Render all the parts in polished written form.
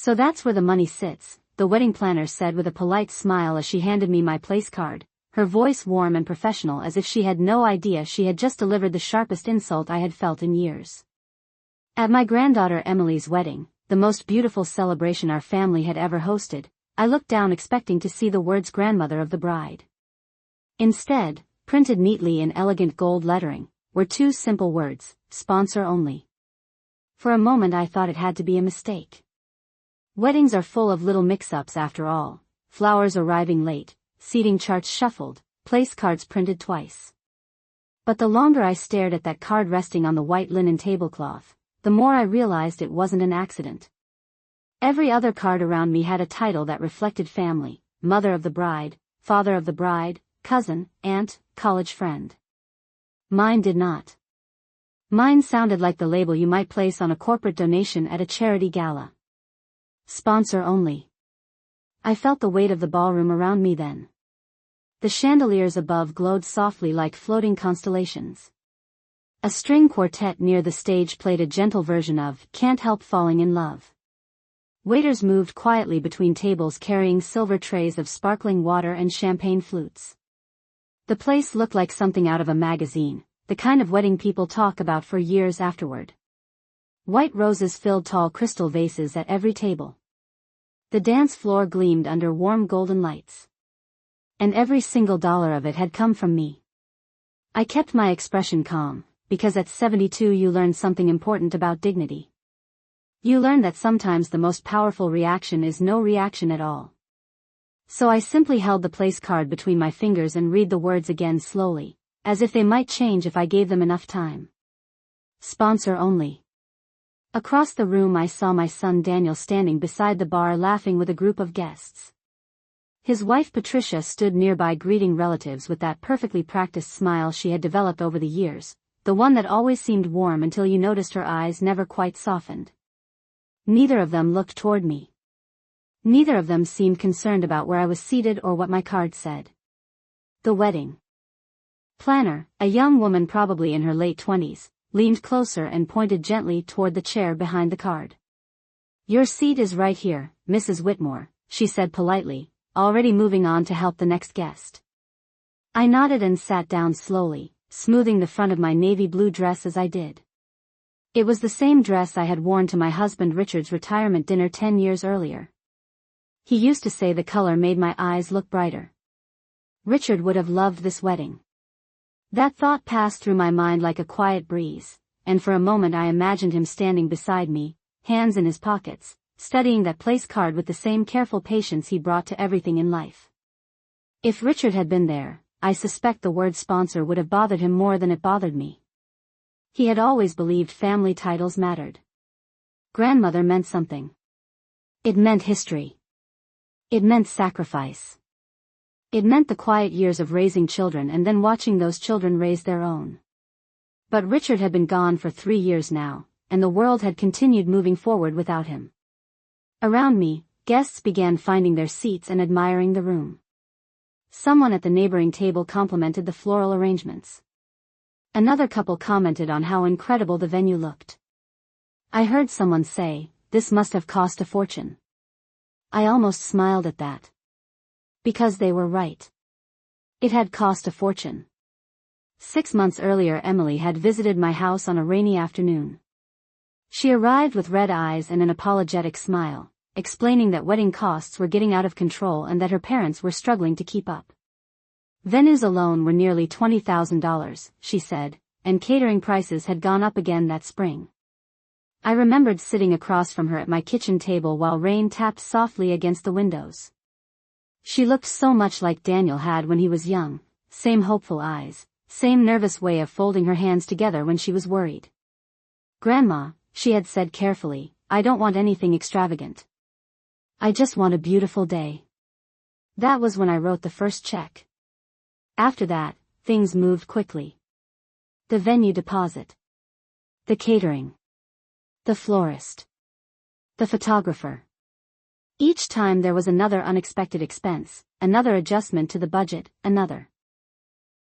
"So that's where the money sits," the wedding planner said with a polite smile as she handed me my place card, her voice warm and professional as if she had no idea she had just delivered the sharpest insult I had felt in years. At my granddaughter Emily's wedding, the most beautiful celebration our family had ever hosted, I looked down expecting to see the words grandmother of the bride. Instead, printed neatly in elegant gold lettering, were two simple words, sponsor only. For a moment I thought it had to be a mistake. Weddings are full of little mix-ups after all, flowers arriving late, seating charts shuffled, place cards printed twice. But the longer I stared at that card resting on the white linen tablecloth, the more I realized it wasn't an accident. Every other card around me had a title that reflected family: mother of the bride, father of the bride, cousin, aunt, college friend. Mine did not. Mine sounded like the label you might place on a corporate donation at a charity gala. Sponsor only. I felt the weight of the ballroom around me then. The chandeliers above glowed softly like floating constellations. A string quartet near the stage played a gentle version of "Can't Help Falling in Love." Waiters moved quietly between tables carrying silver trays of sparkling water and champagne flutes. The place looked like something out of a magazine, the kind of wedding people talk about for years afterward. White roses filled tall crystal vases at every table. The dance floor gleamed under warm golden lights. And every single dollar of it had come from me. I kept my expression calm, because at 72 you learn something important about dignity. You learn that sometimes the most powerful reaction is no reaction at all. So I simply held the place card between my fingers and read the words again slowly, as if they might change if I gave them enough time. Sponsor only. Across the room I saw my son Daniel standing beside the bar laughing with a group of guests. His wife Patricia stood nearby greeting relatives with that perfectly practiced smile she had developed over the years, the one that always seemed warm until you noticed her eyes never quite softened. Neither of them looked toward me. Neither of them seemed concerned about where I was seated or what my card said. The wedding planner, a young woman probably in her late 20s, leaned closer and pointed gently toward the chair behind the card. "Your seat is right here, Mrs. Whitmore," she said politely, already moving on to help the next guest. I nodded and sat down slowly, smoothing the front of my navy blue dress as I did. It was the same dress I had worn to my husband Richard's retirement dinner 10 years earlier. He used to say the color made my eyes look brighter. Richard would have loved this wedding. That thought passed through my mind like a quiet breeze, and for a moment I imagined him standing beside me, hands in his pockets, studying that place card with the same careful patience he brought to everything in life. If Richard had been there, I suspect the word sponsor would have bothered him more than it bothered me. He had always believed family titles mattered. Grandmother meant something. It meant history. It meant sacrifice. It meant the quiet years of raising children and then watching those children raise their own. But Richard had been gone for 3 years now, and the world had continued moving forward without him. Around me, guests began finding their seats and admiring the room. Someone at the neighboring table complimented the floral arrangements. Another couple commented on how incredible the venue looked. I heard someone say, "This must have cost a fortune." I almost smiled at that. Because they were right. It had cost a fortune. 6 months earlier Emily had visited my house on a rainy afternoon. She arrived with red eyes and an apologetic smile, explaining that wedding costs were getting out of control and that her parents were struggling to keep up. Venues alone were nearly $20,000, she said, and catering prices had gone up again that spring. I remembered sitting across from her at my kitchen table while rain tapped softly against the windows. She looked so much like Daniel had when he was young, same hopeful eyes, same nervous way of folding her hands together when she was worried. "Grandma," she had said carefully, "I don't want anything extravagant. I just want a beautiful day." That was when I wrote the first check. After that, things moved quickly. The venue deposit. The catering. The florist. The photographer. Each time there was another unexpected expense, another adjustment to the budget, another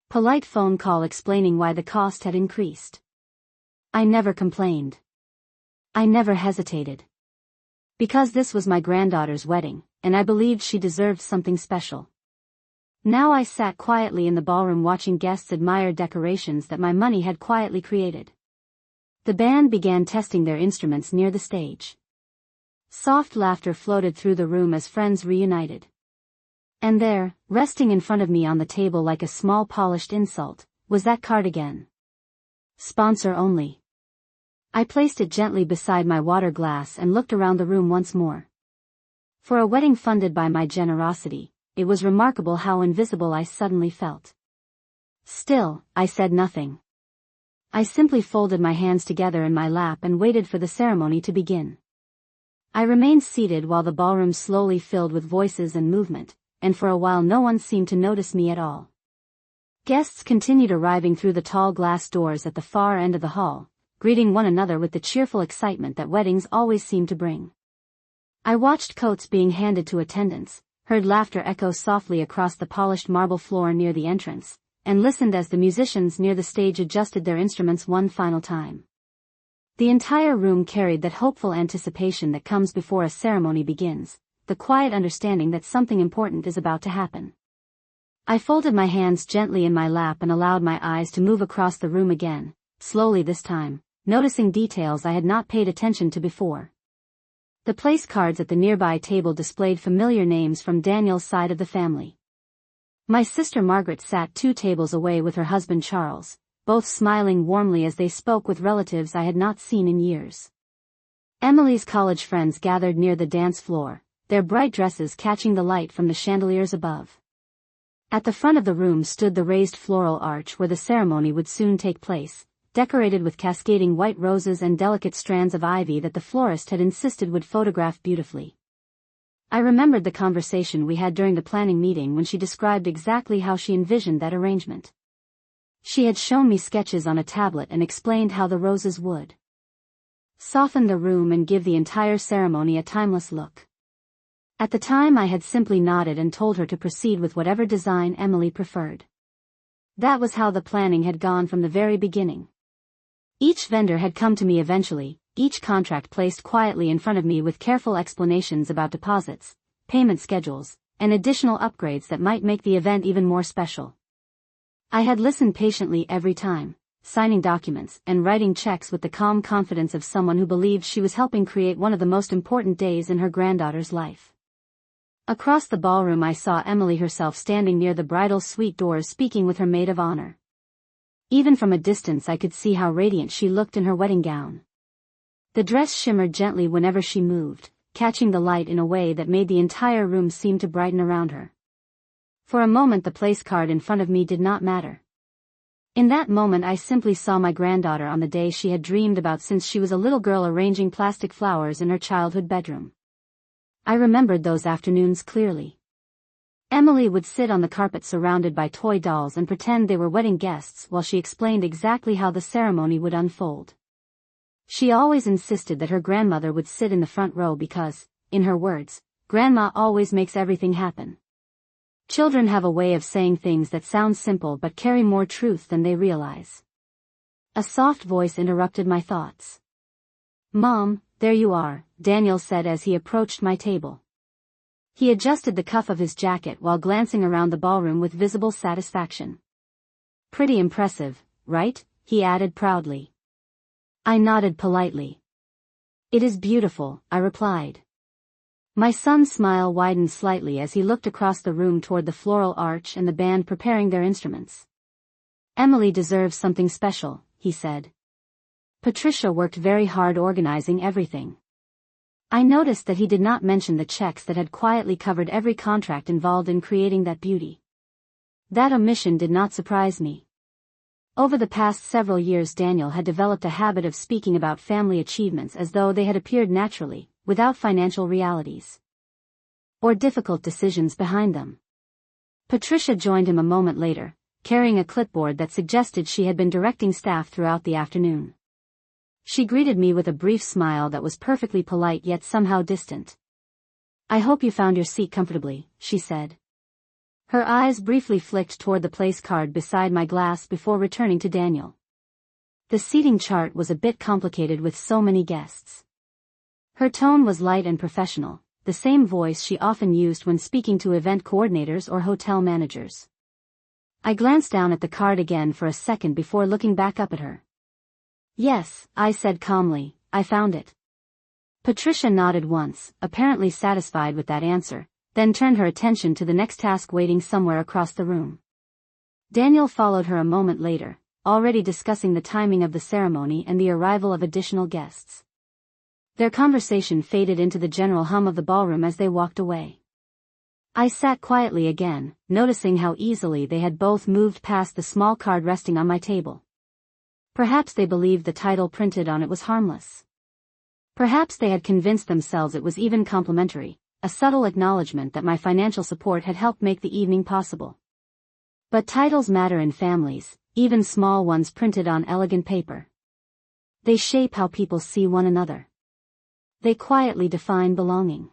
polite phone call explaining why the cost had increased. I never complained. I never hesitated. Because this was my granddaughter's wedding, and I believed she deserved something special. Now I sat quietly in the ballroom watching guests admire decorations that my money had quietly created. The band began testing their instruments near the stage. Soft laughter floated through the room as friends reunited. And there, resting in front of me on the table like a small polished insult, was that card again. Sponsor only. I placed it gently beside my water glass and looked around the room once more. For a wedding funded by my generosity, it was remarkable how invisible I suddenly felt. Still, I said nothing. I simply folded my hands together in my lap and waited for the ceremony to begin. I remained seated while the ballroom slowly filled with voices and movement, and for a while no one seemed to notice me at all. Guests continued arriving through the tall glass doors at the far end of the hall, greeting one another with the cheerful excitement that weddings always seem to bring. I watched coats being handed to attendants, heard laughter echo softly across the polished marble floor near the entrance, and listened as the musicians near the stage adjusted their instruments one final time. The entire room carried that hopeful anticipation that comes before a ceremony begins, the quiet understanding that something important is about to happen. I folded my hands gently in my lap and allowed my eyes to move across the room again, slowly this time, noticing details I had not paid attention to before. The place cards at the nearby table displayed familiar names from Daniel's side of the family. My sister Margaret sat 2 tables away with her husband Charles, both smiling warmly as they spoke with relatives I had not seen in years. Emily's college friends gathered near the dance floor, their bright dresses catching the light from the chandeliers above. At the front of the room stood the raised floral arch where the ceremony would soon take place, decorated with cascading white roses and delicate strands of ivy that the florist had insisted would photograph beautifully. I remembered the conversation we had during the planning meeting when she described exactly how she envisioned that arrangement. She had shown me sketches on a tablet and explained how the roses would soften the room and give the entire ceremony a timeless look. At the time I had simply nodded and told her to proceed with whatever design Emily preferred. That was how the planning had gone from the very beginning. Each vendor had come to me eventually, each contract placed quietly in front of me with careful explanations about deposits, payment schedules, and additional upgrades that might make the event even more special. I had listened patiently every time, signing documents and writing checks with the calm confidence of someone who believed she was helping create one of the most important days in her granddaughter's life. Across the ballroom I saw Emily herself standing near the bridal suite doors speaking with her maid of honor. Even from a distance I could see how radiant she looked in her wedding gown. The dress shimmered gently whenever she moved, catching the light in a way that made the entire room seem to brighten around her. For a moment the place card in front of me did not matter. In that moment I simply saw my granddaughter on the day she had dreamed about since she was a little girl arranging plastic flowers in her childhood bedroom. I remembered those afternoons clearly. Emily would sit on the carpet surrounded by toy dolls and pretend they were wedding guests while she explained exactly how the ceremony would unfold. She always insisted that her grandmother would sit in the front row because, in her words, Grandma always makes everything happen. Children have a way of saying things that sound simple but carry more truth than they realize. A soft voice interrupted my thoughts. "Mom, there you are," Daniel said as he approached my table. He adjusted the cuff of his jacket while glancing around the ballroom with visible satisfaction. "Pretty impressive, right?" he added proudly. I nodded politely. "It is beautiful," I replied. My son's smile widened slightly as he looked across the room toward the floral arch and the band preparing their instruments. "Emily deserves something special," he said. "Patricia worked very hard organizing everything." I noticed that he did not mention the checks that had quietly covered every contract involved in creating that beauty. That omission did not surprise me. Over the past several years Daniel had developed a habit of speaking about family achievements as though they had appeared naturally, without financial realities or difficult decisions behind them. Patricia joined him a moment later, carrying a clipboard that suggested she had been directing staff throughout the afternoon. She greeted me with a brief smile that was perfectly polite yet somehow distant. "I hope you found your seat comfortably," she said. Her eyes briefly flicked toward the place card beside my glass before returning to Daniel. The seating chart was a bit complicated with so many guests. Her tone was light and professional, the same voice she often used when speaking to event coordinators or hotel managers. I glanced down at the card again for a second before looking back up at her. "Yes," I said calmly, "I found it." Patricia nodded once, apparently satisfied with that answer, then turned her attention to the next task waiting somewhere across the room. Daniel followed her a moment later, already discussing the timing of the ceremony and the arrival of additional guests. Their conversation faded into the general hum of the ballroom as they walked away. I sat quietly again, noticing how easily they had both moved past the small card resting on my table. Perhaps they believed the title printed on it was harmless. Perhaps they had convinced themselves it was even complimentary, a subtle acknowledgement that my financial support had helped make the evening possible. But titles matter in families, even small ones printed on elegant paper. They shape how people see one another. They quietly define belonging.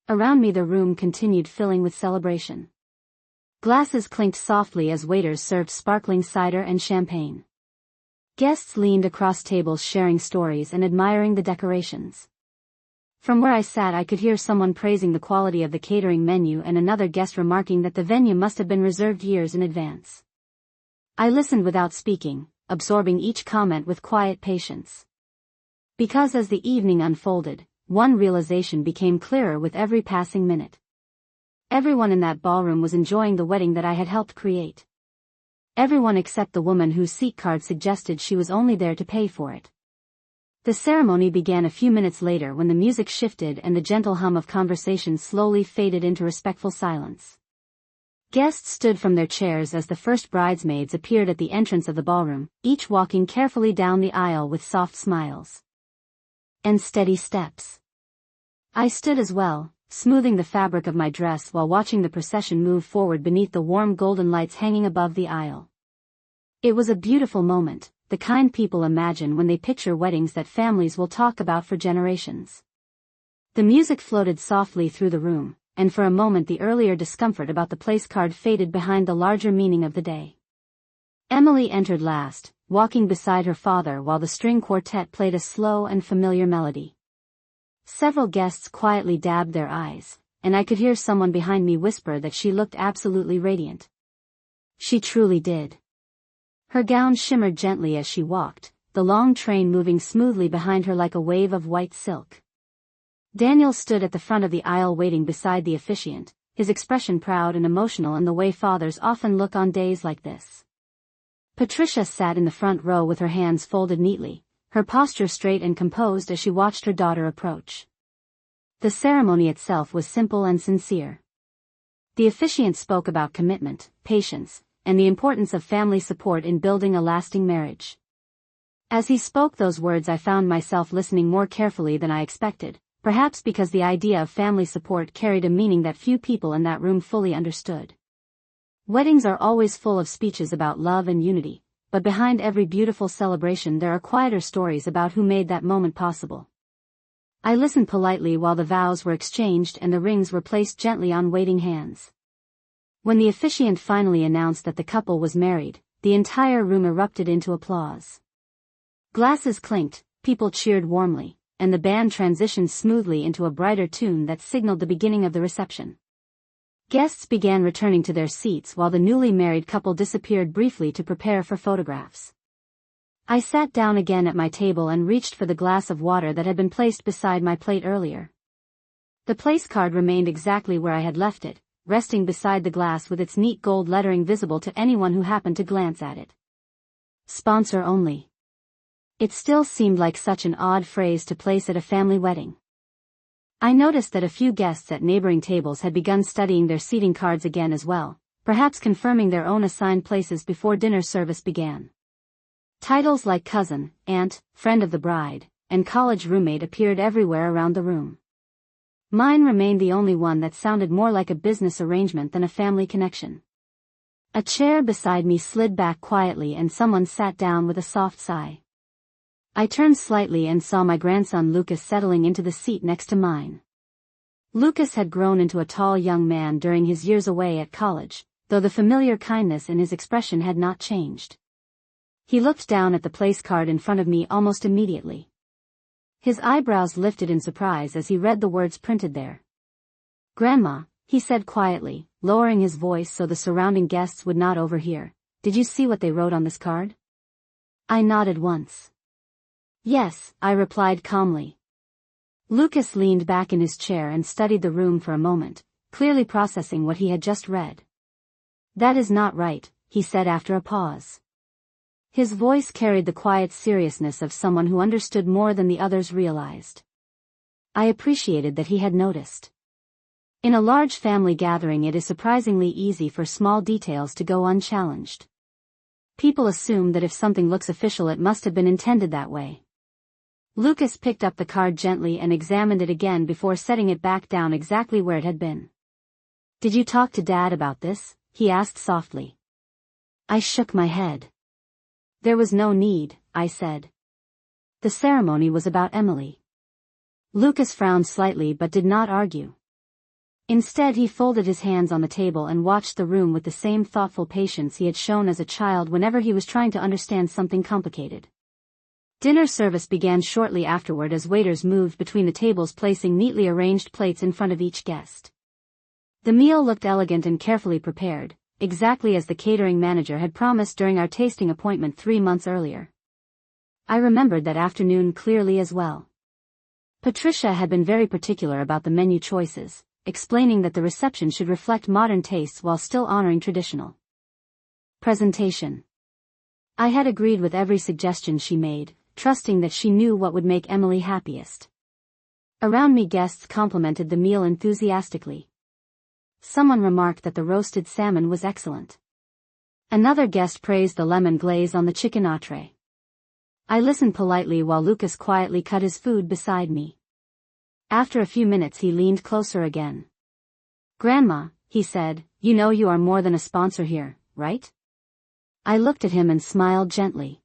Around me the room continued filling with celebration. Glasses clinked softly as waiters served sparkling cider and champagne. Guests leaned across tables sharing stories and admiring the decorations. From where I sat I could hear someone praising the quality of the catering menu and another guest remarking that the venue must have been reserved years in advance. I listened without speaking, absorbing each comment with quiet patience. Because as the evening unfolded, one realization became clearer with every passing minute. Everyone in that ballroom was enjoying the wedding that I had helped create. Everyone except the woman whose seat card suggested she was only there to pay for it. The ceremony began a few minutes later when the music shifted and the gentle hum of conversation slowly faded into respectful silence. Guests stood from their chairs as the first bridesmaids appeared at the entrance of the ballroom, each walking carefully down the aisle with soft smiles and steady steps. I stood as well, smoothing the fabric of my dress while watching the procession move forward beneath the warm golden lights hanging above the aisle. It was a beautiful moment, the kind people imagine when they picture weddings that families will talk about for generations. The music floated softly through the room, and for a moment the earlier discomfort about the place card faded behind the larger meaning of the day. Emily entered last, walking beside her father while the string quartet played a slow and familiar melody. Several guests quietly dabbed their eyes, and I could hear someone behind me whisper that she looked absolutely radiant. She truly did. Her gown shimmered gently as she walked, the long train moving smoothly behind her like a wave of white silk. Daniel stood at the front of the aisle waiting beside the officiant, his expression proud and emotional in the way fathers often look on days like this. Patricia sat in the front row with her hands folded neatly, her posture straight and composed as she watched her daughter approach. The ceremony itself was simple and sincere. The officiant spoke about commitment, patience, and the importance of family support in building a lasting marriage. As he spoke those words I found myself listening more carefully than I expected, perhaps because the idea of family support carried a meaning that few people in that room fully understood. Weddings are always full of speeches about love and unity, but behind every beautiful celebration there are quieter stories about who made that moment possible. I listened politely while the vows were exchanged and the rings were placed gently on waiting hands. When the officiant finally announced that the couple was married, the entire room erupted into applause. Glasses clinked, people cheered warmly, and the band transitioned smoothly into a brighter tune that signaled the beginning of the reception. Guests began returning to their seats while the newly married couple disappeared briefly to prepare for photographs. I sat down again at my table and reached for the glass of water that had been placed beside my plate earlier. The place card remained exactly where I had left it, resting beside the glass with its neat gold lettering visible to anyone who happened to glance at it. Sponsor only. It still seemed like such an odd phrase to place at a family wedding. I noticed that a few guests at neighboring tables had begun studying their seating cards again as well, perhaps confirming their own assigned places before dinner service began. Titles like cousin, aunt, friend of the bride, and college roommate appeared everywhere around the room. Mine remained the only one that sounded more like a business arrangement than a family connection. A chair beside me slid back quietly and someone sat down with a soft sigh. I turned slightly and saw my grandson Lucas settling into the seat next to mine. Lucas had grown into a tall young man during his years away at college, though the familiar kindness in his expression had not changed. He looked down at the place card in front of me almost immediately. His eyebrows lifted in surprise as he read the words printed there. "Grandma," he said quietly, lowering his voice so the surrounding guests would not overhear, "did you see what they wrote on this card?" I nodded once. "Yes," I replied calmly. Lucas leaned back in his chair and studied the room for a moment, clearly processing what he had just read. "That is not right," he said after a pause. His voice carried the quiet seriousness of someone who understood more than the others realized. I appreciated that he had noticed. In a large family gathering, it is surprisingly easy for small details to go unchallenged. People assume that if something looks official, it must have been intended that way. Lucas picked up the card gently and examined it again before setting it back down exactly where it had been. "Did you talk to Dad about this?" he asked softly. I shook my head. "There was no need," I said. "The ceremony was about Emily." Lucas frowned slightly but did not argue. Instead, he folded his hands on the table and watched the room with the same thoughtful patience he had shown as a child whenever he was trying to understand something complicated. Dinner service began shortly afterward as waiters moved between the tables, placing neatly arranged plates in front of each guest. The meal looked elegant and carefully prepared, exactly as the catering manager had promised during our tasting appointment 3 months earlier. I remembered that afternoon clearly as well. Patricia had been very particular about the menu choices, explaining that the reception should reflect modern tastes while still honoring traditional presentation. I had agreed with every suggestion she made, trusting that she knew what would make Emily happiest. Around me, guests complimented the meal enthusiastically. Someone remarked that the roasted salmon was excellent. Another guest praised the lemon glaze on the chicken entree. I listened politely while Lucas quietly cut his food beside me. After a few minutes, he leaned closer again. "Grandma," he said, "you know you are more than a sponsor here, right?" I looked at him and smiled gently.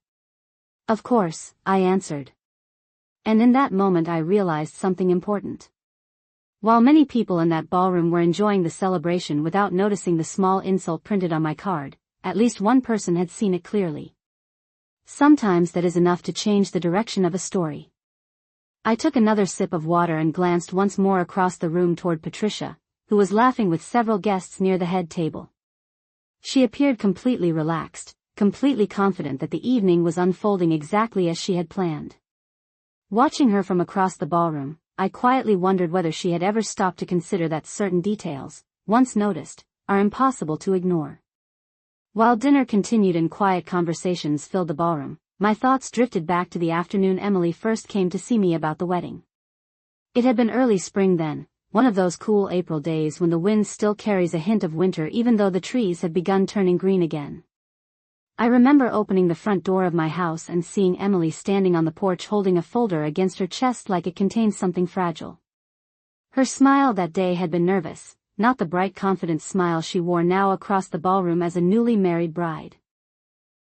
"Of course," I answered. And in that moment I realized something important. While many people in that ballroom were enjoying the celebration without noticing the small insult printed on my card, at least one person had seen it clearly. Sometimes that is enough to change the direction of a story. I took another sip of water and glanced once more across the room toward Patricia, who was laughing with several guests near the head table. She appeared completely relaxed, completely confident that the evening was unfolding exactly as she had planned. Watching her from across the ballroom, I quietly wondered whether she had ever stopped to consider that certain details, once noticed, are impossible to ignore. While dinner continued and quiet conversations filled the ballroom, my thoughts drifted back to the afternoon Emily first came to see me about the wedding. It had been early spring then, one of those cool April days when the wind still carries a hint of winter even though the trees had begun turning green again. I remember opening the front door of my house and seeing Emily standing on the porch holding a folder against her chest like it contained something fragile. Her smile that day had been nervous, not the bright confident smile she wore now across the ballroom as a newly married bride.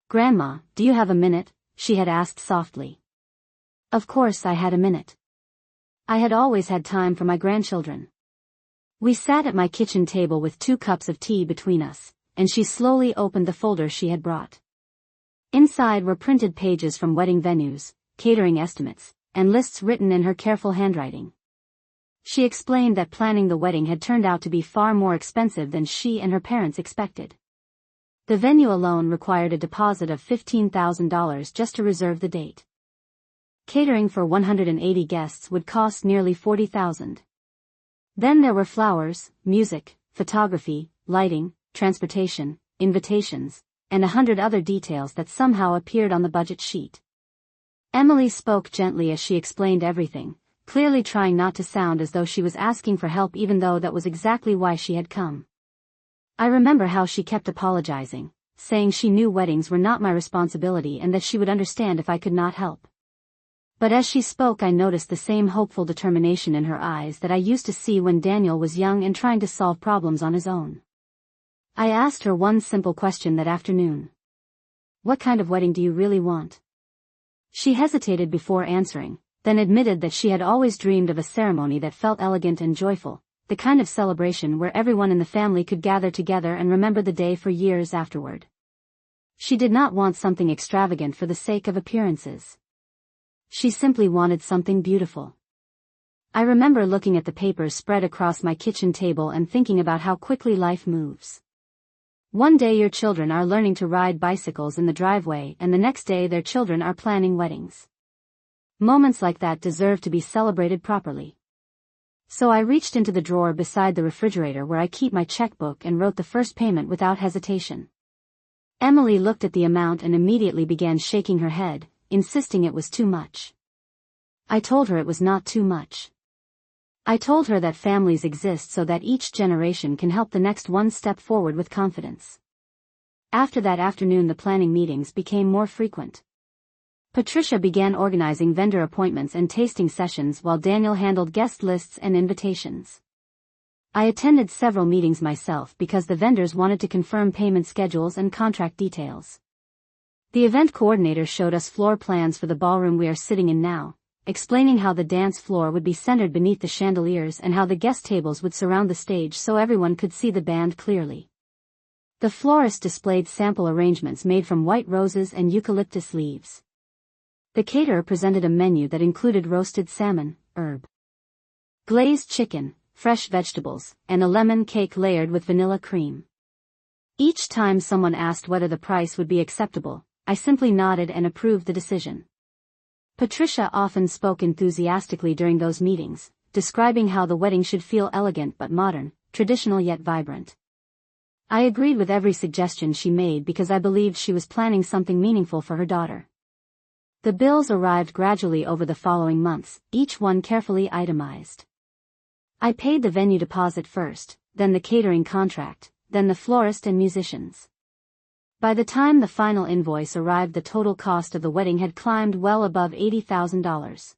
"Grandma, do you have a minute?" she had asked softly. Of course I had a minute. I had always had time for my grandchildren. We sat at my kitchen table with 2 cups of tea between us, and she slowly opened the folder she had brought. Inside were printed pages from wedding venues, catering estimates, and lists written in her careful handwriting. She explained that planning the wedding had turned out to be far more expensive than she and her parents expected. The venue alone required a deposit of $15,000 just to reserve the date. Catering for 180 guests would cost nearly $40,000. Then there were flowers, music, photography, lighting, transportation, invitations, and 100 other details that somehow appeared on the budget sheet. Emily spoke gently as she explained everything, clearly trying not to sound as though she was asking for help even though that was exactly why she had come. I remember how she kept apologizing, saying she knew weddings were not my responsibility and that she would understand if I could not help. But as she spoke I noticed the same hopeful determination in her eyes that I used to see when Daniel was young and trying to solve problems on his own. I asked her one simple question that afternoon. "What kind of wedding do you really want?" She hesitated before answering, then admitted that she had always dreamed of a ceremony that felt elegant and joyful, the kind of celebration where everyone in the family could gather together and remember the day for years afterward. She did not want something extravagant for the sake of appearances. She simply wanted something beautiful. I remember looking at the papers spread across my kitchen table and thinking about how quickly life moves. One day your children are learning to ride bicycles in the driveway, and the next day their children are planning weddings. Moments like that deserve to be celebrated properly. So I reached into the drawer beside the refrigerator where I keep my checkbook and wrote the first payment without hesitation. Emily looked at the amount and immediately began shaking her head, insisting it was too much. I told her it was not too much. I told her that families exist so that each generation can help the next one step forward with confidence. After that afternoon the planning meetings became more frequent. Patricia began organizing vendor appointments and tasting sessions while Daniel handled guest lists and invitations. I attended several meetings myself because the vendors wanted to confirm payment schedules and contract details. The event coordinator showed us floor plans for the ballroom we are sitting in now, explaining how the dance floor would be centered beneath the chandeliers and how the guest tables would surround the stage so everyone could see the band clearly. The florist displayed sample arrangements made from white roses and eucalyptus leaves. The caterer presented a menu that included roasted salmon, herb, glazed chicken, fresh vegetables, and a lemon cake layered with vanilla cream. Each time someone asked whether the price would be acceptable, I simply nodded and approved the decision. Patricia often spoke enthusiastically during those meetings, describing how the wedding should feel elegant but modern, traditional yet vibrant. I agreed with every suggestion she made because I believed she was planning something meaningful for her daughter. The bills arrived gradually over the following months, each one carefully itemized. I paid the venue deposit first, then the catering contract, then the florist and musicians. By the time the final invoice arrived, the total cost of the wedding had climbed well above $80,000.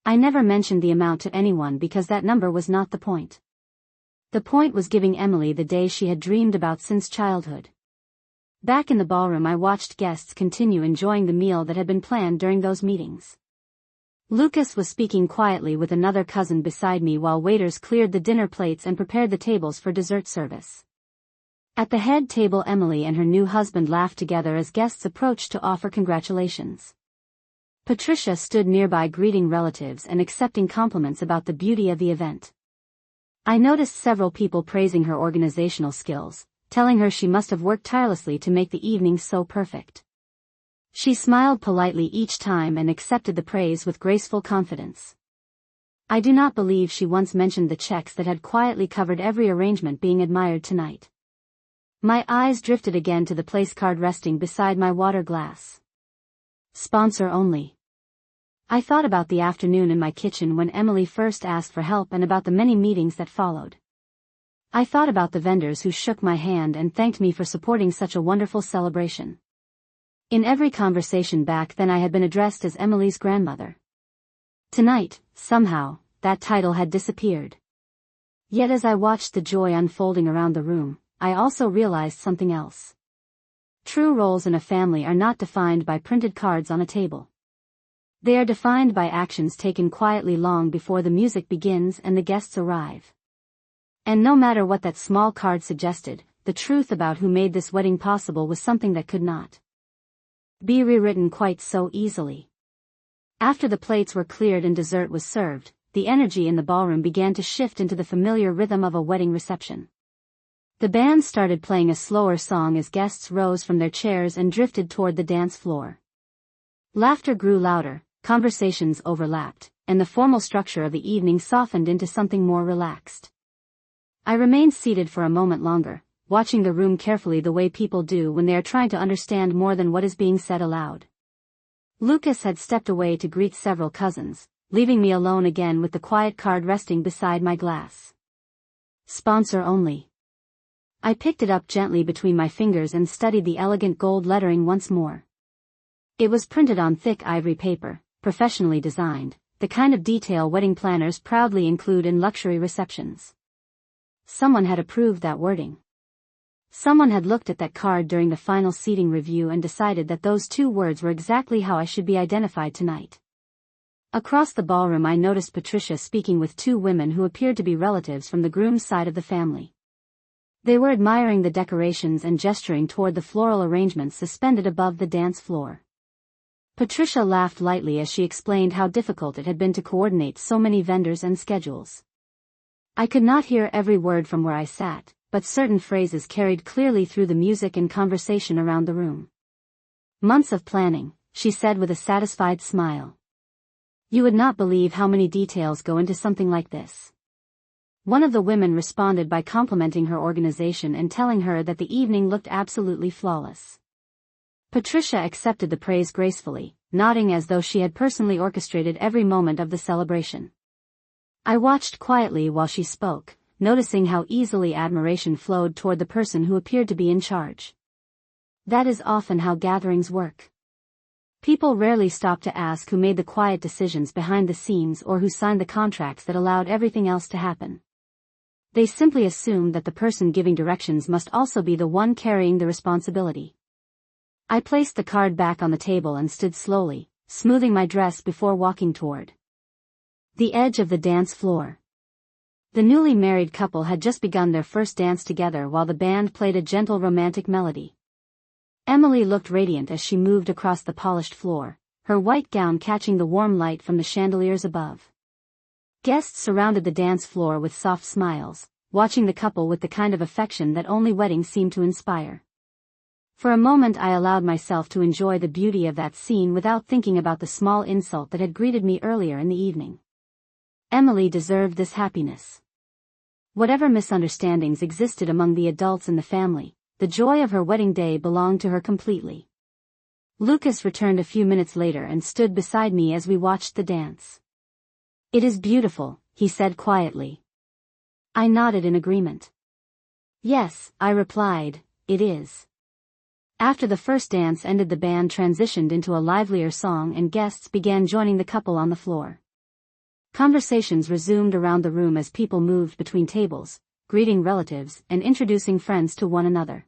I never mentioned the amount to anyone because that number was not the point. The point was giving Emily the day she had dreamed about since childhood. Back in the ballroom I watched guests continue enjoying the meal that had been planned during those meetings. Lucas was speaking quietly with another cousin beside me while waiters cleared the dinner plates and prepared the tables for dessert service. At the head table Emily and her new husband laughed together as guests approached to offer congratulations. Patricia stood nearby greeting relatives and accepting compliments about the beauty of the event. I noticed several people praising her organizational skills, telling her she must have worked tirelessly to make the evening so perfect. She smiled politely each time and accepted the praise with graceful confidence. I do not believe she once mentioned the checks that had quietly covered every arrangement being admired tonight. My eyes drifted again to the place card resting beside my water glass. Sponsor only. I thought about the afternoon in my kitchen when Emily first asked for help and about the many meetings that followed. I thought about the vendors who shook my hand and thanked me for supporting such a wonderful celebration. In every conversation back then I had been addressed as Emily's grandmother. Tonight, somehow, that title had disappeared. Yet as I watched the joy unfolding around the room, I also realized something else. True roles in a family are not defined by printed cards on a table. They are defined by actions taken quietly long before the music begins and the guests arrive. And no matter what that small card suggested, the truth about who made this wedding possible was something that could not be rewritten quite so easily. After the plates were cleared and dessert was served, the energy in the ballroom began to shift into the familiar rhythm of a wedding reception. The band started playing a slower song as guests rose from their chairs and drifted toward the dance floor. Laughter grew louder, conversations overlapped, and the formal structure of the evening softened into something more relaxed. I remained seated for a moment longer, watching the room carefully the way people do when they are trying to understand more than what is being said aloud. Lucas had stepped away to greet several cousins, leaving me alone again with the quiet card resting beside my glass. Sponsor only. I picked it up gently between my fingers and studied the elegant gold lettering once more. It was printed on thick ivory paper, professionally designed, the kind of detail wedding planners proudly include in luxury receptions. Someone had approved that wording. Someone had looked at that card during the final seating review and decided that those two words were exactly how I should be identified tonight. Across the ballroom I noticed Patricia speaking with two women who appeared to be relatives from the groom's side of the family. They were admiring the decorations and gesturing toward the floral arrangements suspended above the dance floor. Patricia laughed lightly as she explained how difficult it had been to coordinate so many vendors and schedules. I could not hear every word from where I sat, but certain phrases carried clearly through the music and conversation around the room. Months of planning, she said with a satisfied smile. You would not believe how many details go into something like this. One of the women responded by complimenting her organization and telling her that the evening looked absolutely flawless. Patricia accepted the praise gracefully, nodding as though she had personally orchestrated every moment of the celebration. I watched quietly while she spoke, noticing how easily admiration flowed toward the person who appeared to be in charge. That is often how gatherings work. People rarely stop to ask who made the quiet decisions behind the scenes or who signed the contracts that allowed everything else to happen. They simply assume that the person giving directions must also be the one carrying the responsibility. I placed the card back on the table and stood slowly, smoothing my dress before walking toward the edge of the dance floor. The newly married couple had just begun their first dance together while the band played a gentle romantic melody. Emily looked radiant as she moved across the polished floor, her white gown catching the warm light from the chandeliers above. Guests surrounded the dance floor with soft smiles, watching the couple with the kind of affection that only weddings seem to inspire. For a moment I allowed myself to enjoy the beauty of that scene without thinking about the small insult that had greeted me earlier in the evening. Emily deserved this happiness. Whatever misunderstandings existed among the adults in the family, the joy of her wedding day belonged to her completely. Lucas returned a few minutes later and stood beside me as we watched the dance. It is beautiful, he said quietly. I nodded in agreement. Yes, I replied, it is. After the first dance ended, the band transitioned into a livelier song and guests began joining the couple on the floor. Conversations resumed around the room as people moved between tables, greeting relatives and introducing friends to one another.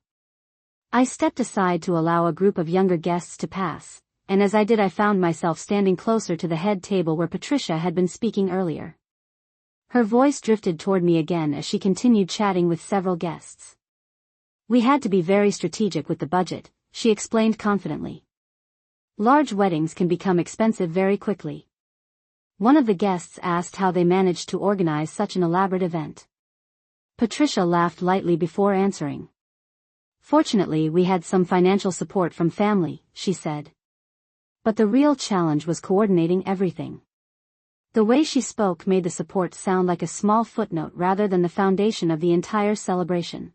I stepped aside to allow a group of younger guests to pass, and as I did I found myself standing closer to the head table where Patricia had been speaking earlier. Her voice drifted toward me again as she continued chatting with several guests. We had to be very strategic with the budget, she explained confidently. Large weddings can become expensive very quickly. One of the guests asked how they managed to organize such an elaborate event. Patricia laughed lightly before answering. Fortunately, we had some financial support from family, she said. But the real challenge was coordinating everything. The way she spoke made the support sound like a small footnote rather than the foundation of the entire celebration.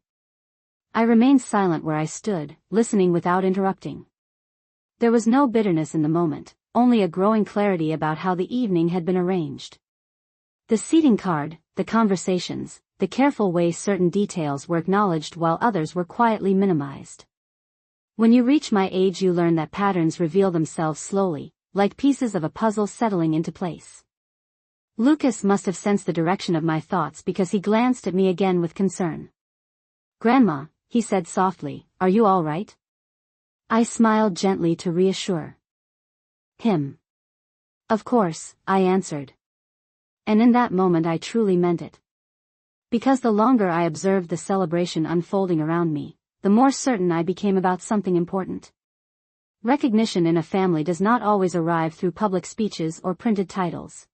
I remained silent where I stood, listening without interrupting. There was no bitterness in the moment, only a growing clarity about how the evening had been arranged. The seating card, the conversations, the careful way certain details were acknowledged while others were quietly minimized. When you reach my age, you learn that patterns reveal themselves slowly, like pieces of a puzzle settling into place. Lucas must have sensed the direction of my thoughts because he glanced at me again with concern. Grandma, he said softly, are you all right? I smiled gently to reassure him. Of course, I answered. And in that moment I truly meant it. Because the longer I observed the celebration unfolding around me, the more certain I became about something important. Recognition in a family does not always arrive through public speeches or printed titles.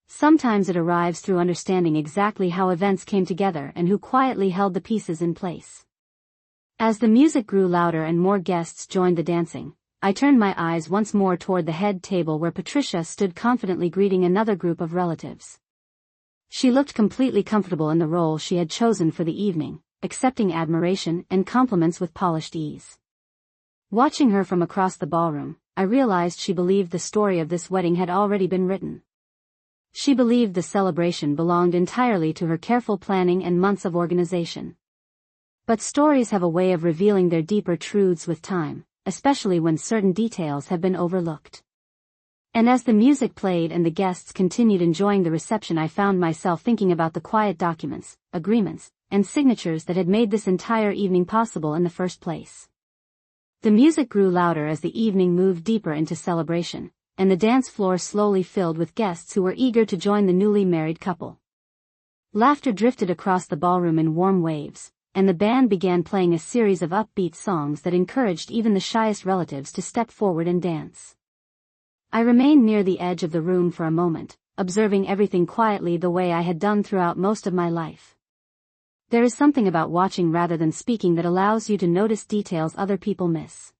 Sometimes it arrives through understanding exactly how events came together and who quietly held the pieces in place. As the music grew louder and more guests joined the dancing, I turned my eyes once more toward the head table where Patricia stood confidently greeting another group of relatives. She looked completely comfortable in the role she had chosen for the evening, accepting admiration and compliments with polished ease. Watching her from across the ballroom, I realized she believed the story of this wedding had already been written. She believed the celebration belonged entirely to her careful planning and months of organization. But stories have a way of revealing their deeper truths with time, especially when certain details have been overlooked. And as the music played and the guests continued enjoying the reception, I found myself thinking about the quiet documents, agreements, and signatures that had made this entire evening possible in the first place. The music grew louder as the evening moved deeper into celebration, and the dance floor slowly filled with guests who were eager to join the newly married couple. Laughter drifted across the ballroom in warm waves, and the band began playing a series of upbeat songs that encouraged even the shyest relatives to step forward and dance. I remained near the edge of the room for a moment, observing everything quietly the way I had done throughout most of my life. There is something about watching rather than speaking that allows you to notice details other people miss.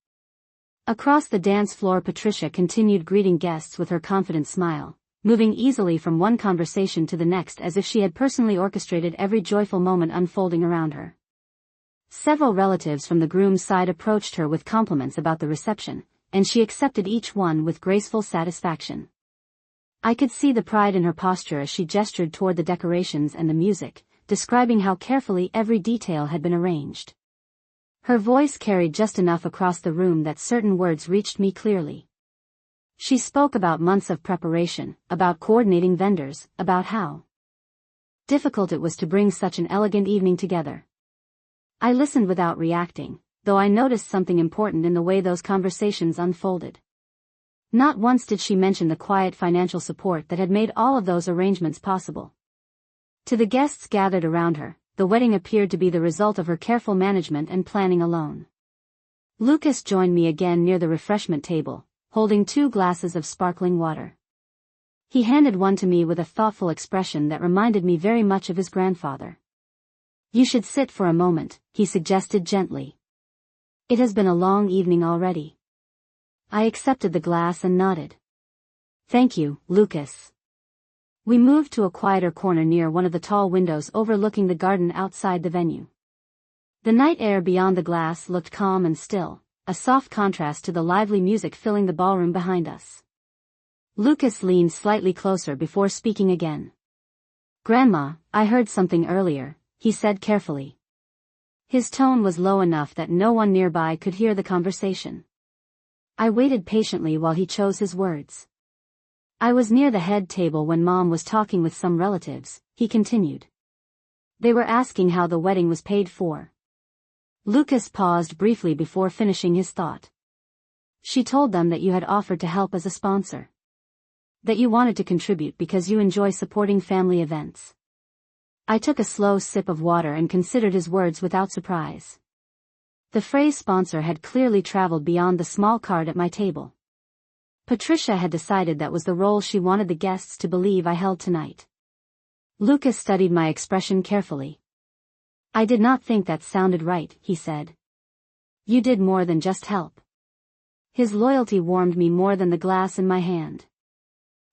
Across the dance floor, Patricia continued greeting guests with her confident smile, moving easily from one conversation to the next as if she had personally orchestrated every joyful moment unfolding around her. Several relatives from the groom's side approached her with compliments about the reception, and she accepted each one with graceful satisfaction. I could see the pride in her posture as she gestured toward the decorations and the music, describing how carefully every detail had been arranged. Her voice carried just enough across the room that certain words reached me clearly. She spoke about months of preparation, about coordinating vendors, about how difficult it was to bring such an elegant evening together. I listened without reacting, though I noticed something important in the way those conversations unfolded. Not once did she mention the quiet financial support that had made all of those arrangements possible. To the guests gathered around her, the wedding appeared to be the result of her careful management and planning alone. Lucas joined me again near the refreshment table, holding 2 glasses of sparkling water. He handed one to me with a thoughtful expression that reminded me very much of his grandfather. "You should sit for a moment," he suggested gently. "It has been a long evening already." I accepted the glass and nodded. "Thank you, Lucas." We moved to a quieter corner near one of the tall windows overlooking the garden outside the venue. The night air beyond the glass looked calm and still, a soft contrast to the lively music filling the ballroom behind us. Lucas leaned slightly closer before speaking again. "Grandma, I heard something earlier," he said carefully. His tone was low enough that no one nearby could hear the conversation. I waited patiently while he chose his words. "I was near the head table when Mom was talking with some relatives," he continued. "They were asking how the wedding was paid for." Lucas paused briefly before finishing his thought. "She told them that you had offered to help as a sponsor. That you wanted to contribute because you enjoy supporting family events." I took a slow sip of water and considered his words without surprise. The phrase sponsor had clearly traveled beyond the small card at my table. Patricia had decided that was the role she wanted the guests to believe I held tonight. Lucas studied my expression carefully. "I did not think that sounded right," he said. "You did more than just help." His loyalty warmed me more than the glass in my hand.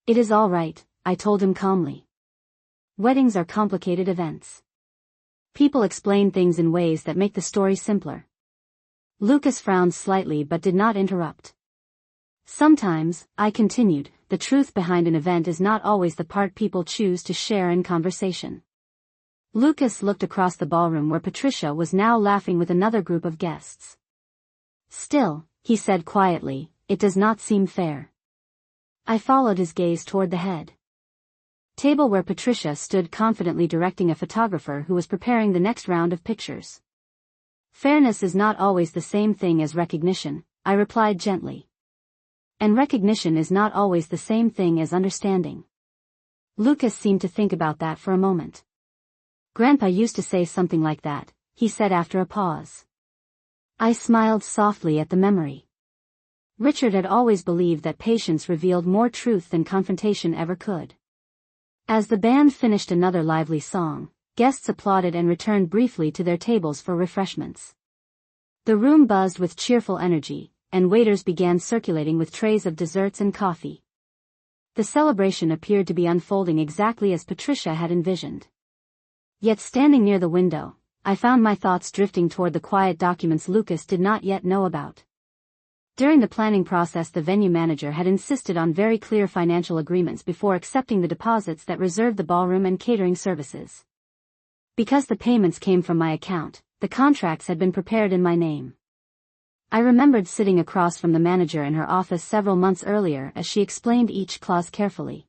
"It is all right," I told him calmly. "Weddings are complicated events. People explain things in ways that make the story simpler." Lucas frowned slightly but did not interrupt. "Sometimes," I continued, "the truth behind an event is not always the part people choose to share in conversation." Lucas looked across the ballroom where Patricia was now laughing with another group of guests. "Still," he said quietly, "it does not seem fair." I followed his gaze toward the head table where Patricia stood confidently directing a photographer who was preparing the next round of pictures. "Fairness is not always the same thing as recognition," I replied gently. "And recognition is not always the same thing as understanding." Lucas seemed to think about that for a moment. "Grandpa used to say something like that," he said after a pause. I smiled softly at the memory. Richard had always believed that patience revealed more truth than confrontation ever could. As the band finished another lively song, guests applauded and returned briefly to their tables for refreshments. The room buzzed with cheerful energy, and waiters began circulating with trays of desserts and coffee. The celebration appeared to be unfolding exactly as Patricia had envisioned. Yet standing near the window, I found my thoughts drifting toward the quiet documents Lucas did not yet know about. During the planning process, the venue manager had insisted on very clear financial agreements before accepting the deposits that reserved the ballroom and catering services. Because the payments came from my account, the contracts had been prepared in my name. I remembered sitting across from the manager in her office several months earlier as she explained each clause carefully.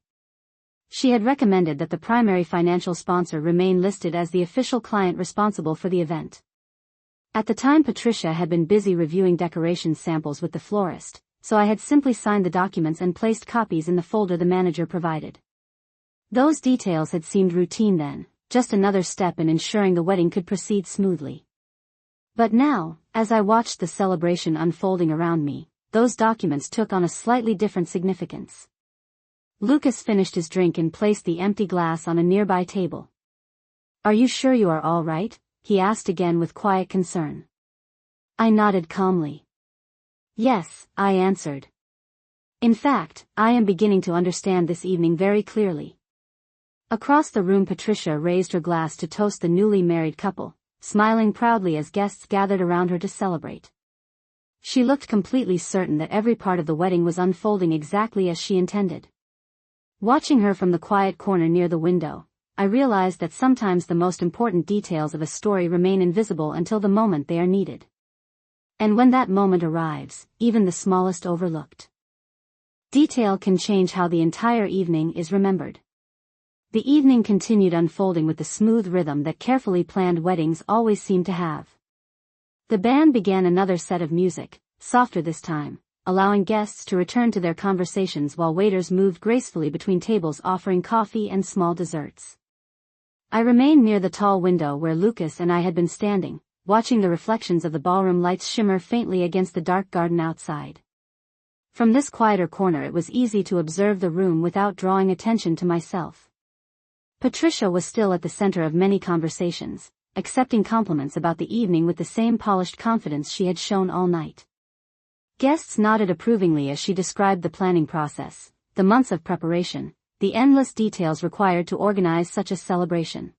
She had recommended that the primary financial sponsor remain listed as the official client responsible for the event. At the time, Patricia had been busy reviewing decoration samples with the florist, so I had simply signed the documents and placed copies in the folder the manager provided. Those details had seemed routine then, just another step in ensuring the wedding could proceed smoothly. But now, as I watched the celebration unfolding around me, those documents took on a slightly different significance. Lucas finished his drink and placed the empty glass on a nearby table. "Are you sure you are all right?" he asked again with quiet concern. I nodded calmly. "Yes," I answered. "In fact, I am beginning to understand this evening very clearly." Across the room, Patricia raised her glass to toast the newly married couple, smiling proudly as guests gathered around her to celebrate. She looked completely certain that every part of the wedding was unfolding exactly as she intended. Watching her from the quiet corner near the window, I realized that sometimes the most important details of a story remain invisible until the moment they are needed. And when that moment arrives, even the smallest overlooked detail can change how the entire evening is remembered. The evening continued unfolding with the smooth rhythm that carefully planned weddings always seem to have. The band began another set of music, softer this time, allowing guests to return to their conversations while waiters moved gracefully between tables offering coffee and small desserts. I remained near the tall window where Lucas and I had been standing, watching the reflections of the ballroom lights shimmer faintly against the dark garden outside. From this quieter corner it was easy to observe the room without drawing attention to myself. Patricia was still at the center of many conversations, accepting compliments about the evening with the same polished confidence she had shown all night. Guests nodded approvingly as she described the planning process, the months of preparation, the endless details required to organize such a celebration.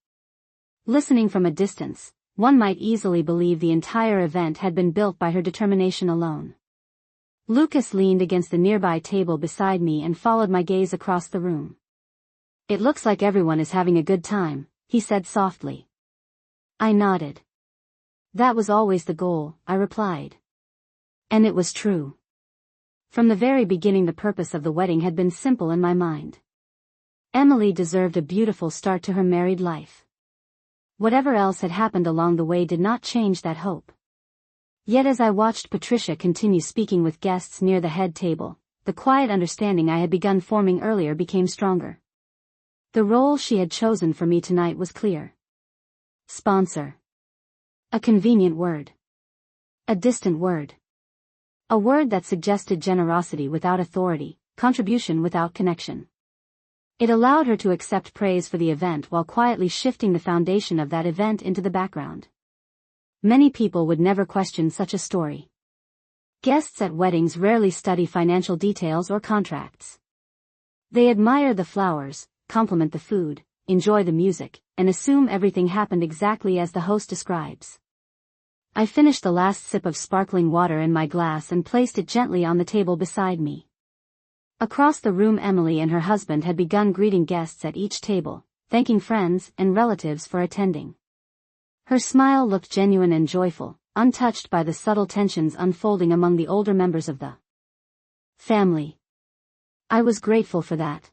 Listening from a distance, one might easily believe the entire event had been built by her determination alone. Lucas leaned against the nearby table beside me and followed my gaze across the room. "It looks like everyone is having a good time," he said softly. I nodded. "That was always the goal," I replied. And it was true. From the very beginning the purpose of the wedding had been simple in my mind. Emily deserved a beautiful start to her married life. Whatever else had happened along the way did not change that hope. Yet as I watched Patricia continue speaking with guests near the head table, the quiet understanding I had begun forming earlier became stronger. The role she had chosen for me tonight was clear. Sponsor. A convenient word. A distant word. A word that suggested generosity without authority, contribution without connection. It allowed her to accept praise for the event while quietly shifting the foundation of that event into the background. Many people would never question such a story. Guests at weddings rarely study financial details or contracts. They admire the flowers, compliment the food, enjoy the music, and assume everything happened exactly as the host describes. I finished the last sip of sparkling water in my glass and placed it gently on the table beside me. Across the room Emily and her husband had begun greeting guests at each table, thanking friends and relatives for attending. Her smile looked genuine and joyful, untouched by the subtle tensions unfolding among the older members of the family. I was grateful for that.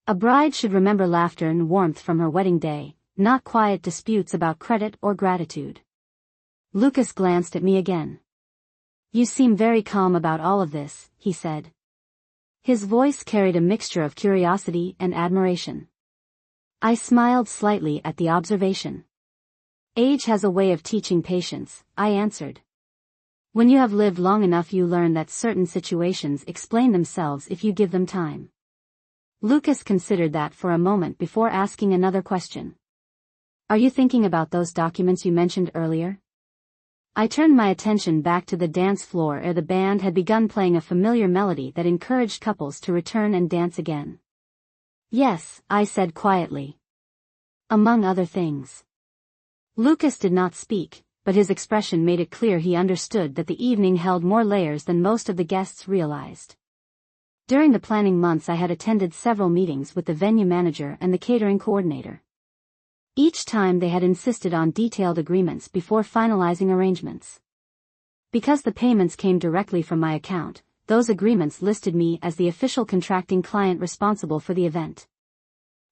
A bride should remember laughter and warmth from her wedding day, not quiet disputes about credit or gratitude. Lucas glanced at me again. "You seem very calm about all of this," he said. His voice carried a mixture of curiosity and admiration. I smiled slightly at the observation. "Age has a way of teaching patience," I answered. "When you have lived long enough you learn that certain situations explain themselves if you give them time." Lucas considered that for a moment before asking another question. "Are you thinking about those documents you mentioned earlier?" I turned my attention back to the dance floor ere the band had begun playing a familiar melody that encouraged couples to return and dance again. "Yes," I said quietly. "Among other things." Lucas did not speak, but his expression made it clear he understood that the evening held more layers than most of the guests realized. During the planning months I had attended several meetings with the venue manager and the catering coordinator. Each time they had insisted on detailed agreements before finalizing arrangements. Because the payments came directly from my account, those agreements listed me as the official contracting client responsible for the event.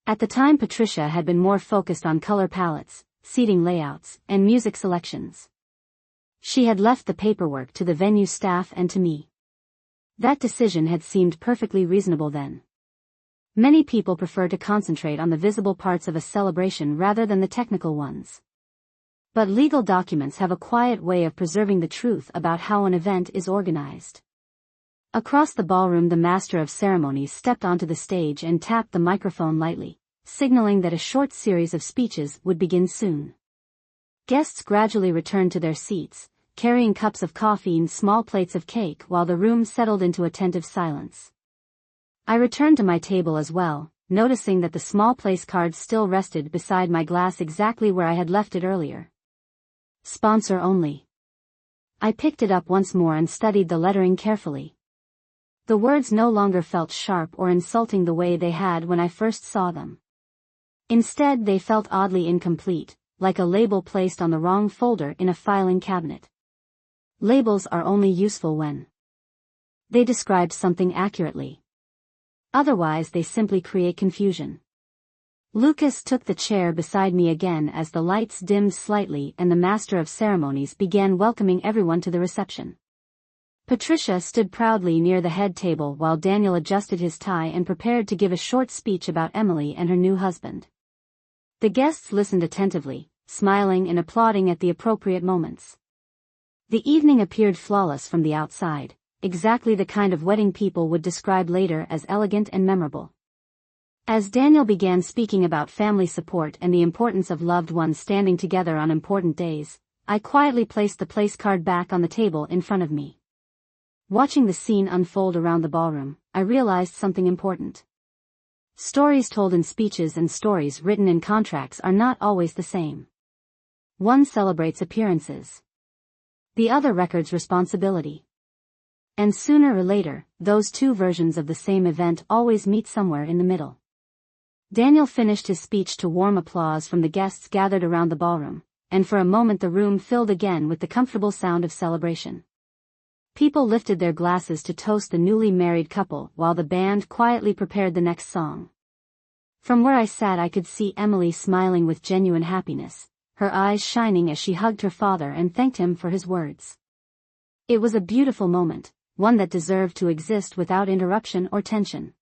At the time Patricia had been more focused on color palettes, seating layouts, and music selections. She had left the paperwork to the venue staff and to me. That decision had seemed perfectly reasonable then. Many people prefer to concentrate on the visible parts of a celebration rather than the technical ones. But legal documents have a quiet way of preserving the truth about how an event is organized. Across the ballroom, the master of ceremonies stepped onto the stage and tapped the microphone lightly, signaling that a short series of speeches would begin soon. Guests gradually returned to their seats, carrying cups of coffee and small plates of cake while the room settled into attentive silence. I returned to my table as well, noticing that the small place card still rested beside my glass exactly where I had left it earlier. Sponsor only. I picked it up once more and studied the lettering carefully. The words no longer felt sharp or insulting the way they had when I first saw them. Instead, they felt oddly incomplete, like a label placed on the wrong folder in a filing cabinet. Labels are only useful when they describe something accurately. Otherwise, they simply create confusion. Lucas took the chair beside me again as the lights dimmed slightly and the master of ceremonies began welcoming everyone to the reception. Patricia stood proudly near the head table while Daniel adjusted his tie and prepared to give a short speech about Emily and her new husband. The guests listened attentively, smiling and applauding at the appropriate moments. The evening appeared flawless from the outside, exactly the kind of wedding people would describe later as elegant and memorable. As Daniel began speaking about family support and the importance of loved ones standing together on important days, I quietly placed the place card back on the table in front of me. Watching the scene unfold around the ballroom, I realized something important. Stories told in speeches and stories written in contracts are not always the same. One celebrates appearances. The other records responsibility. And sooner or later, those two versions of the same event always meet somewhere in the middle. Daniel finished his speech to warm applause from the guests gathered around the ballroom, and for a moment the room filled again with the comfortable sound of celebration. People lifted their glasses to toast the newly married couple while the band quietly prepared the next song. From where I sat, I could see Emily smiling with genuine happiness, her eyes shining as she hugged her father and thanked him for his words. It was a beautiful moment, one that deserved to exist without interruption or tension.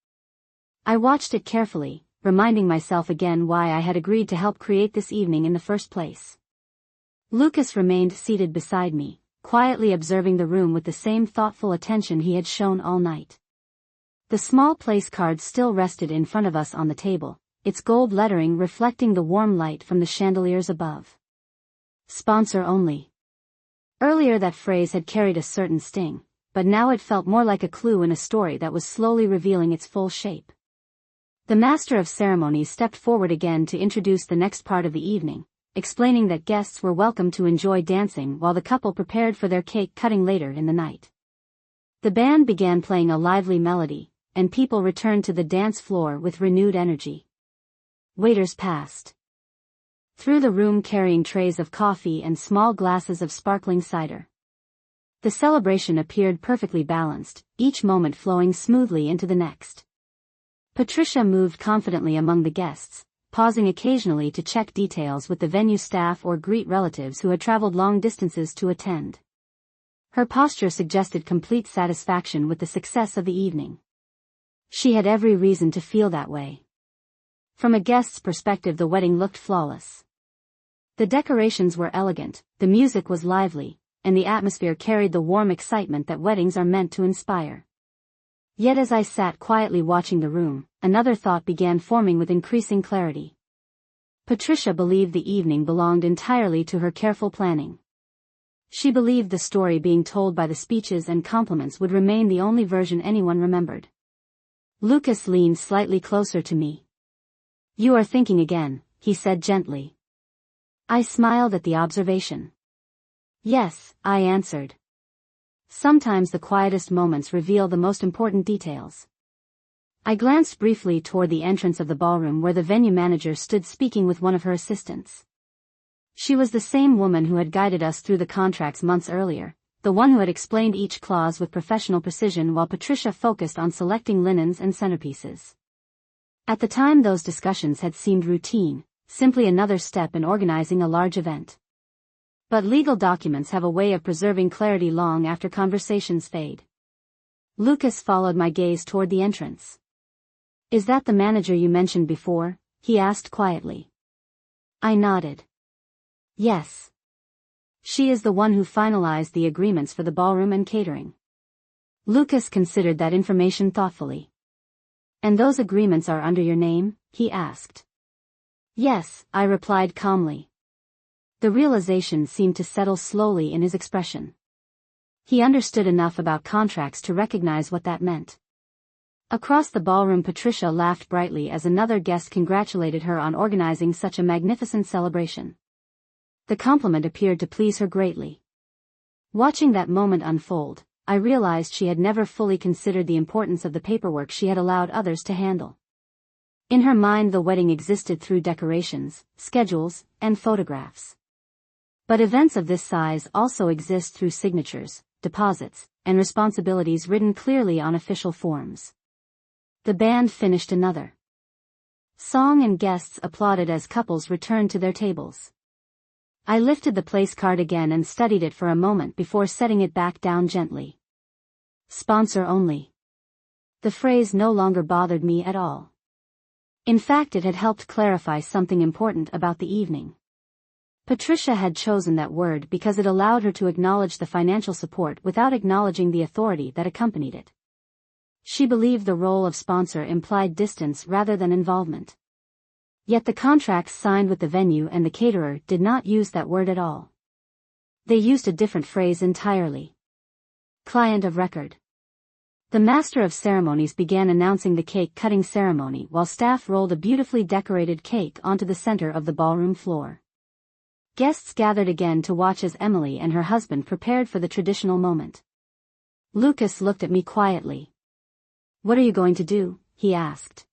I watched it carefully, reminding myself again why I had agreed to help create this evening in the first place. Lucas remained seated beside me, quietly observing the room with the same thoughtful attention he had shown all night. The small place card still rested in front of us on the table, its gold lettering reflecting the warm light from the chandeliers above. Sponsor only. Earlier that phrase had carried a certain sting, but now it felt more like a clue in a story that was slowly revealing its full shape. The master of ceremonies stepped forward again to introduce the next part of the evening, explaining that guests were welcome to enjoy dancing while the couple prepared for their cake cutting later in the night. The band began playing a lively melody, and people returned to the dance floor with renewed energy. Waiters passed through the room carrying trays of coffee and small glasses of sparkling cider. The celebration appeared perfectly balanced, each moment flowing smoothly into the next. Patricia moved confidently among the guests, pausing occasionally to check details with the venue staff or greet relatives who had traveled long distances to attend. Her posture suggested complete satisfaction with the success of the evening. She had every reason to feel that way. From a guest's perspective, the wedding looked flawless. The decorations were elegant, the music was lively, and the atmosphere carried the warm excitement that weddings are meant to inspire. Yet as I sat quietly watching the room, another thought began forming with increasing clarity. Patricia believed the evening belonged entirely to her careful planning. She believed the story being told by the speeches and compliments would remain the only version anyone remembered. Lucas leaned slightly closer to me. "You are thinking again," he said gently. I smiled at the observation. "Yes," I answered. "Sometimes the quietest moments reveal the most important details." I glanced briefly toward the entrance of the ballroom where the venue manager stood speaking with one of her assistants. She was the same woman who had guided us through the contracts months earlier, the one who had explained each clause with professional precision while Patricia focused on selecting linens and centerpieces. At the time, those discussions had seemed routine, simply another step in organizing a large event. But legal documents have a way of preserving clarity long after conversations fade. Lucas followed my gaze toward the entrance. "Is that the manager you mentioned before?" he asked quietly. I nodded. "Yes. She is the one who finalized the agreements for the ballroom and catering." Lucas considered that information thoughtfully. "And those agreements are under your name?" he asked. "Yes," I replied calmly. The realization seemed to settle slowly in his expression. He understood enough about contracts to recognize what that meant. Across the ballroom, Patricia laughed brightly as another guest congratulated her on organizing such a magnificent celebration. The compliment appeared to please her greatly. Watching that moment unfold, I realized she had never fully considered the importance of the paperwork she had allowed others to handle. In her mind, the wedding existed through decorations, schedules, and photographs. But events of this size also exist through signatures, deposits, and responsibilities written clearly on official forms. The band finished another song and guests applauded as couples returned to their tables. I lifted the place card again and studied it for a moment before setting it back down gently. Sponsor only. The phrase no longer bothered me at all. In fact, it had helped clarify something important about the evening. Patricia had chosen that word because it allowed her to acknowledge the financial support without acknowledging the authority that accompanied it. She believed the role of sponsor implied distance rather than involvement. Yet the contracts signed with the venue and the caterer did not use that word at all. They used a different phrase entirely. Client of record. The master of ceremonies began announcing the cake-cutting ceremony while staff rolled a beautifully decorated cake onto the center of the ballroom floor. Guests gathered again to watch as Emily and her husband prepared for the traditional moment. Lucas looked at me quietly. "What are you going to do?" he asked.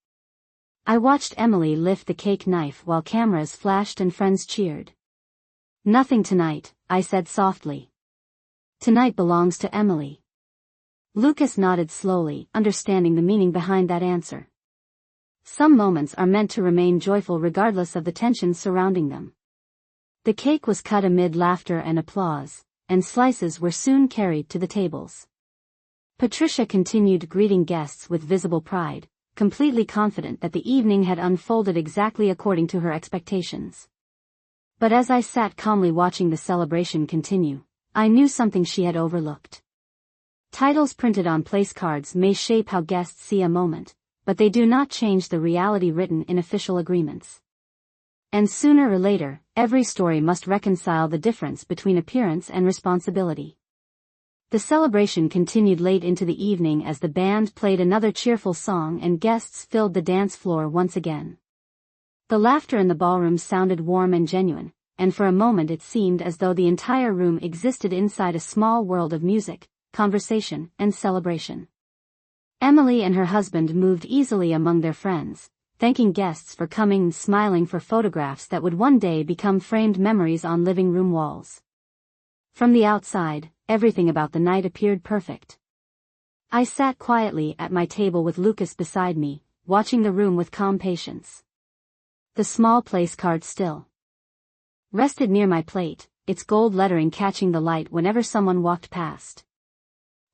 I watched Emily lift the cake knife while cameras flashed and friends cheered. "Nothing tonight," I said softly. "Tonight belongs to Emily." Lucas nodded slowly, understanding the meaning behind that answer. Some moments are meant to remain joyful regardless of the tensions surrounding them. The cake was cut amid laughter and applause, and slices were soon carried to the tables. Patricia continued greeting guests with visible pride, completely confident that the evening had unfolded exactly according to her expectations. But as I sat calmly watching the celebration continue, I knew something she had overlooked. Titles printed on place cards may shape how guests see a moment, but they do not change the reality written in official agreements. And sooner or later, every story must reconcile the difference between appearance and responsibility. The celebration continued late into the evening as the band played another cheerful song and guests filled the dance floor once again. The laughter in the ballroom sounded warm and genuine, and for a moment it seemed as though the entire room existed inside a small world of music, conversation, and celebration. Emily and her husband moved easily among their friends, thanking guests for coming and smiling for photographs that would one day become framed memories on living room walls. From the outside, everything about the night appeared perfect. I sat quietly at my table with Lucas beside me, watching the room with calm patience. The small place card still rested near my plate, its gold lettering catching the light whenever someone walked past.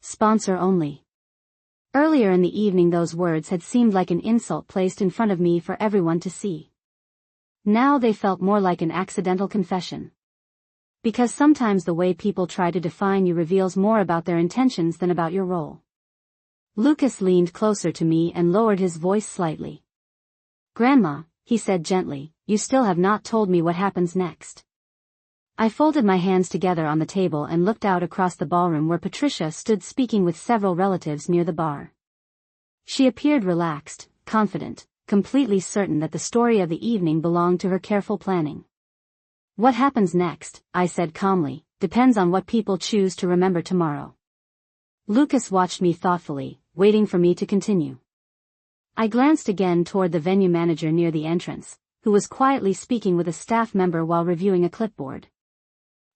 Sponsor only. Earlier in the evening those words had seemed like an insult placed in front of me for everyone to see. Now they felt more like an accidental confession. Because sometimes the way people try to define you reveals more about their intentions than about your role. Lucas leaned closer to me and lowered his voice slightly. "Grandma," he said gently, "you still have not told me what happens next." I folded my hands together on the table and looked out across the ballroom where Patricia stood speaking with several relatives near the bar. She appeared relaxed, confident, completely certain that the story of the evening belonged to her careful planning. "What happens next," I said calmly, "depends on what people choose to remember tomorrow." Lucas watched me thoughtfully, waiting for me to continue. I glanced again toward the venue manager near the entrance, who was quietly speaking with a staff member while reviewing a clipboard.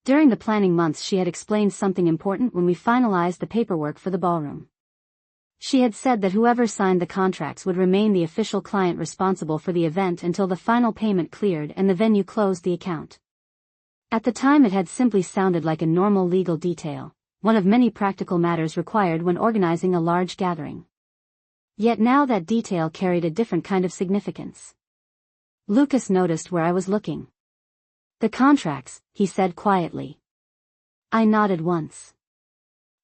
During the planning months she had explained something important when we finalized the paperwork for the ballroom. She had said that whoever signed the contracts would remain the official client responsible for the event until the final payment cleared and the venue closed the account. At the time it had simply sounded like a normal legal detail, one of many practical matters required when organizing a large gathering. Yet now that detail carried a different kind of significance. Lucas noticed where I was looking. "The contracts," he said quietly. I nodded once.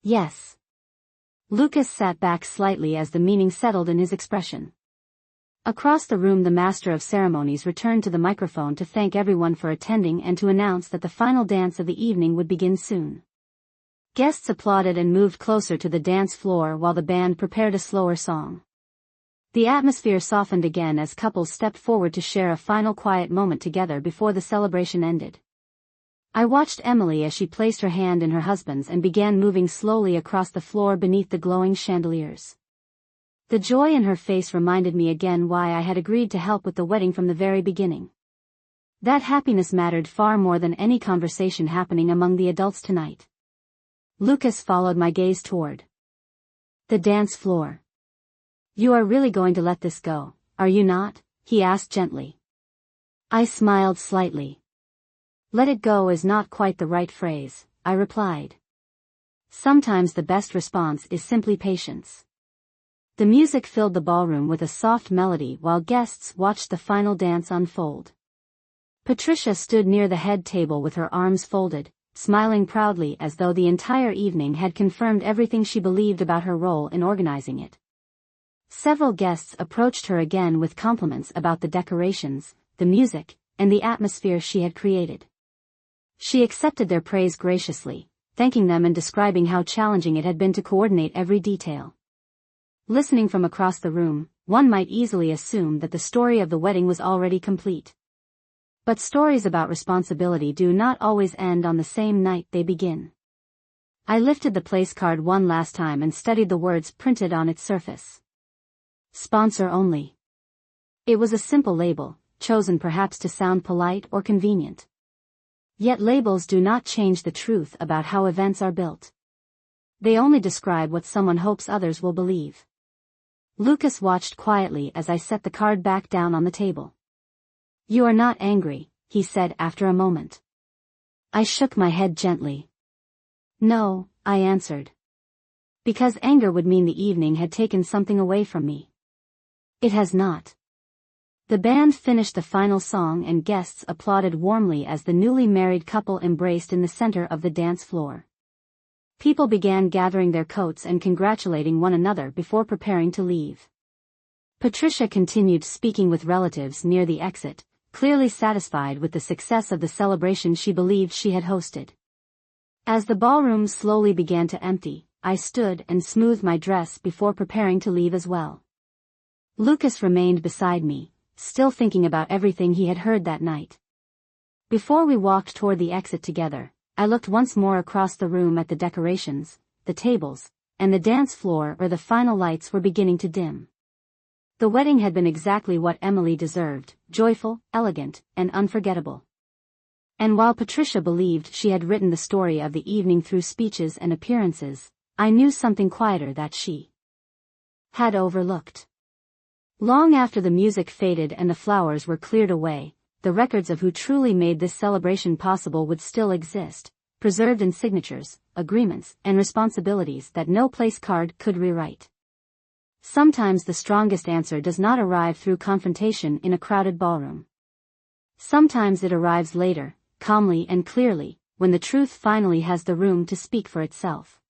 "Yes. Lucas sat back slightly as the meaning settled in his expression. Across the room, the master of ceremonies returned to the microphone to thank everyone for attending and to announce that the final dance of the evening would begin soon. Guests applauded and moved closer to the dance floor while the band prepared a slower song. The atmosphere softened again as couples stepped forward to share a final quiet moment together before the celebration ended. I watched Emily as she placed her hand in her husband's and began moving slowly across the floor beneath the glowing chandeliers. The joy in her face reminded me again why I had agreed to help with the wedding from the very beginning. That happiness mattered far more than any conversation happening among the adults tonight. Lucas followed my gaze toward the dance floor. "You are really going to let this go, are you not?" he asked gently. I smiled slightly. "Let it go is not quite the right phrase," I replied. "Sometimes the best response is simply patience." The music filled the ballroom with a soft melody while guests watched the final dance unfold. Patricia stood near the head table with her arms folded, smiling proudly as though the entire evening had confirmed everything she believed about her role in organizing it. Several guests approached her again with compliments about the decorations, the music, and the atmosphere she had created. She accepted their praise graciously, thanking them and describing how challenging it had been to coordinate every detail. Listening from across the room, one might easily assume that the story of the wedding was already complete. But stories about responsibility do not always end on the same night they begin. I lifted the place card one last time and studied the words printed on its surface. Sponsor only. It was a simple label, chosen perhaps to sound polite or convenient. Yet labels do not change the truth about how events are built. They only describe what someone hopes others will believe. Lucas watched quietly as I set the card back down on the table. "You are not angry," he said after a moment. I shook my head gently. "No," I answered. "Because anger would mean the evening had taken something away from me. It has not." The band finished the final song and guests applauded warmly as the newly married couple embraced in the center of the dance floor. People began gathering their coats and congratulating one another before preparing to leave. Patricia continued speaking with relatives near the exit, clearly satisfied with the success of the celebration she believed she had hosted. As the ballroom slowly began to empty, I stood and smoothed my dress before preparing to leave as well. Lucas remained beside me, still thinking about everything he had heard that night. Before we walked toward the exit together, I looked once more across the room at the decorations, the tables, and the dance floor where the final lights were beginning to dim. The wedding had been exactly what Emily deserved, joyful, elegant, and unforgettable. And while Patricia believed she had written the story of the evening through speeches and appearances, I knew something quieter that she had overlooked. Long after the music faded and the flowers were cleared away, the records of who truly made this celebration possible would still exist, preserved in signatures, agreements, and responsibilities that no place card could rewrite. Sometimes the strongest answer does not arrive through confrontation in a crowded ballroom. Sometimes it arrives later, calmly and clearly, when the truth finally has the room to speak for itself.